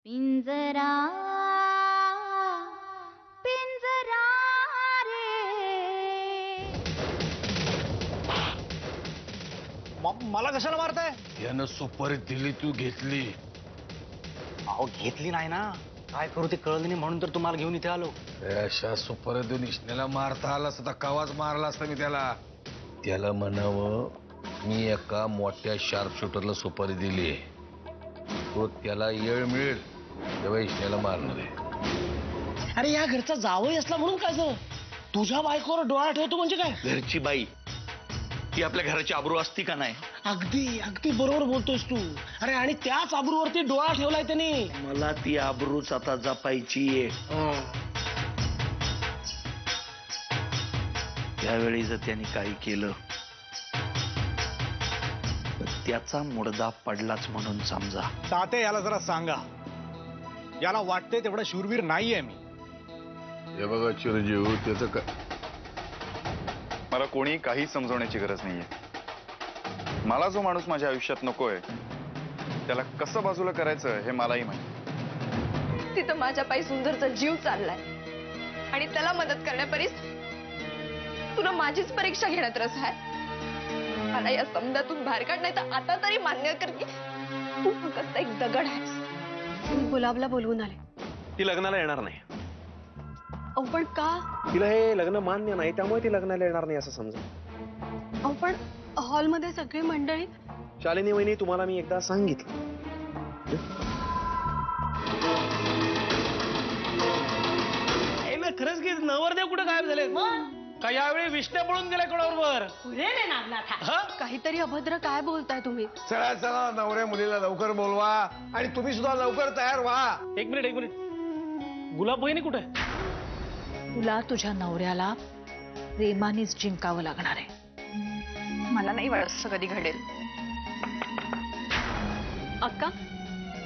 पिंजरा पिंजरा रे मला कशाला मारताय? यानं सुपारी दिली, तू घेतली. अहो घेतली नाही ना, काय करू ते कळलं नाही म्हणून तर तुम्हाला घेऊन इथे आलो. अशा सुपारी देऊन इष्ण्याला मारता आला असता, कवाच मारला असता मी त्याला. त्याला म्हणावं मी एका मोठ्या शार्प शूटरला सुपारी दिली, तो त्याला येळ मिळेल तेव्हा इष्ण्याला मारणार आहे. अरे या घरचा जावई असला म्हणून काय झालं? तुझ्या बायकोवर डोळा ठेवतो म्हणजे काय? घरची बाई ती आपल्या घराची आबरू असती का नाही? अगदी अगदी बरोबर बोलतोयस तू. अरे आणि त्याच आबरूवरती डोळा ठेवलाय त्याने. मला ती आबरूच आता जपायची आहे. त्यावेळी जर त्यांनी काही केलं तर त्याचा मुडदा पडलाच म्हणून समजा. ताते याला जरा सांगा, याला वाटतंय तेवढा शूरवीर नाहीये मी. हे बघा चिरंजीव, त्याचं का मला कोणी काही समजवण्याची गरज नाहीये. मला जो माणूस माझ्या आयुष्यात नकोय त्याला कसं बाजूला करायचं हे मलाही माहिती. तिथं माझ्या पायी सुंदरचा जीव चाललाय आणि त्याला मदत करण्यापरीस तुला माझीच परीक्षा घेण्यात रस आहे. मला या समजातून बाहेर काढ, नाही तर आता तरी मान्य कर की तू फक्त एक दगड आहेस. मी गुलाबला बोलवून आले. ती लग्नाला येणार नाही. अहो पण का? तिला हे लग्न मान्य नाही, त्यामुळे ती लग्नाला येणार नाही असं समजा. अहो पण हॉलमध्ये सगळी मंडळी. शालिनी वहिनी, तुम्हाला मी एकदा सांगितलं. खरंच की नवरदेव कुठे गायब झाले? का यावेळी विष्णू पळून गेला कोणाबरोबर? काहीतरी अभद्र काय बोलताय तुम्ही? चला चला, नवऱ्या मुलीला लवकर बोलवा आणि तुम्ही सुद्धा लवकर तयार व्हा. एक मिनिट, गुलाब बहिणी कुठे? तुला तुझ्या नवऱ्याला प्रेमानेच जिंकावं लागणार आहे. मला नाही वाटत असं कधी घडेल. अक्का,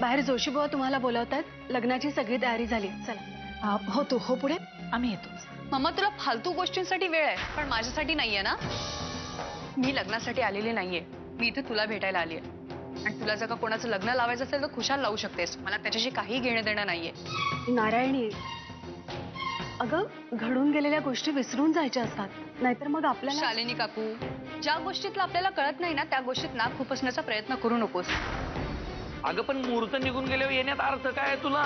बाहेर जोशीबुवा तुम्हाला बोलवतायत. लग्नाची सगळी तयारी झाली. चला. हो तू हो पुढे, आम्ही येतो. मम्मा, तुला फालतू गोष्टींसाठी वेळ आहे पण माझ्यासाठी नाहीये ना. मी लग्नासाठी आलेली नाहीये, मी इथे तुला भेटायला आली आहे. आणि तुला जर का कोणाचं लग्न लावायचं असेल तर खुशाल लावू शकतेस. मला त्याच्याशी काही घेणं देणं नाहीये. नारायणी, अगं घडून गेलेल्या गोष्टी विसरून जायच्या असतात, नाहीतर मग आपल्याला. शालिनी काकू, ज्या गोष्टीतलं आपल्याला कळत नाही ना त्या गोष्टीत नाक खुपसण्याचा प्रयत्न करू नकोस. अगं पण मुहूर्त निघून गेल्यावर येण्यात अर्थ काय आहे तुला?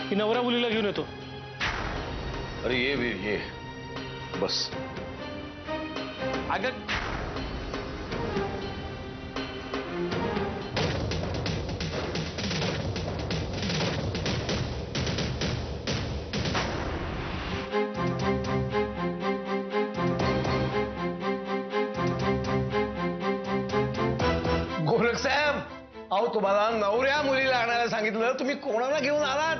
की नवरा मुलीला घेऊन येतो. अरे ये वीर ये, बस. अगं गोरख साहेब, अहो तुम्हाला नवऱ्या मुलीला आणायला सांगितलं, तुम्ही कोणाला घेऊन आलात?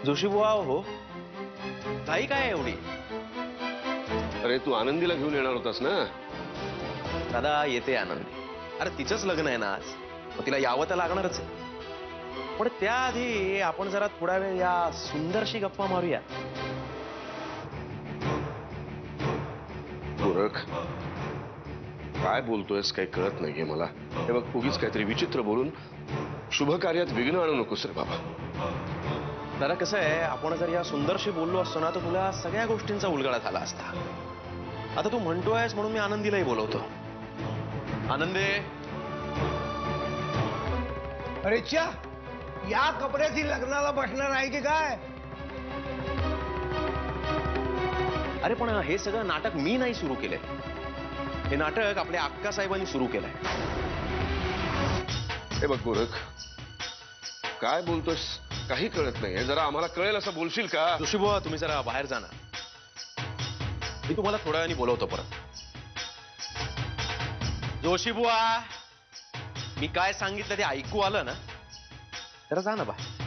जोशी बुवा हो, काही काय एवढी? अरे तू आनंदीला घेऊन येणार होतास ना? दादा येते आनंदी. अरे तिचंच लग्न आहे ना आज, मग तिला यावं तर लागणारच आहे. पण त्याआधी आपण जरा थोडा वेळ या सुंदरशी गप्पा मारूया. गोरख, काय बोलतोयस काही कळत नाहीये मला. हे बघ, उगीच काहीतरी विचित्र बोलून शुभ कार्यात विघ्न आणू नकोस रे बाबा. दादा कसं आहे, आपण जर या सुंदरशी बोललो असतो ना तर तुला सगळ्या गोष्टींचा उलगडा झाला असता. आता तू म्हणतोयस म्हणून मी आनंदीलाही बोलवतो. आनंदे. अरे च्या, या कपड्यात ही लग्नाला बसणार आहे की काय? अरे पण हे सगळं नाटक मी नाही सुरू केलंय. हे नाटक आपल्या अक्का साहेबांनी सुरू केलंय. हे बघ गोरख, काय बोलतोयस काही कळत नाही. जरा आम्हाला कळेल असं बोलशील का? जोशी बुवा, तुम्ही जरा बाहेर जा ना. मी तुम्हाला थोड्या वेळाने बोलवतो परत. जोशी बुवा, मी काय सांगितलं ते ऐकू आलं ना? जरा जा ना बाहेर.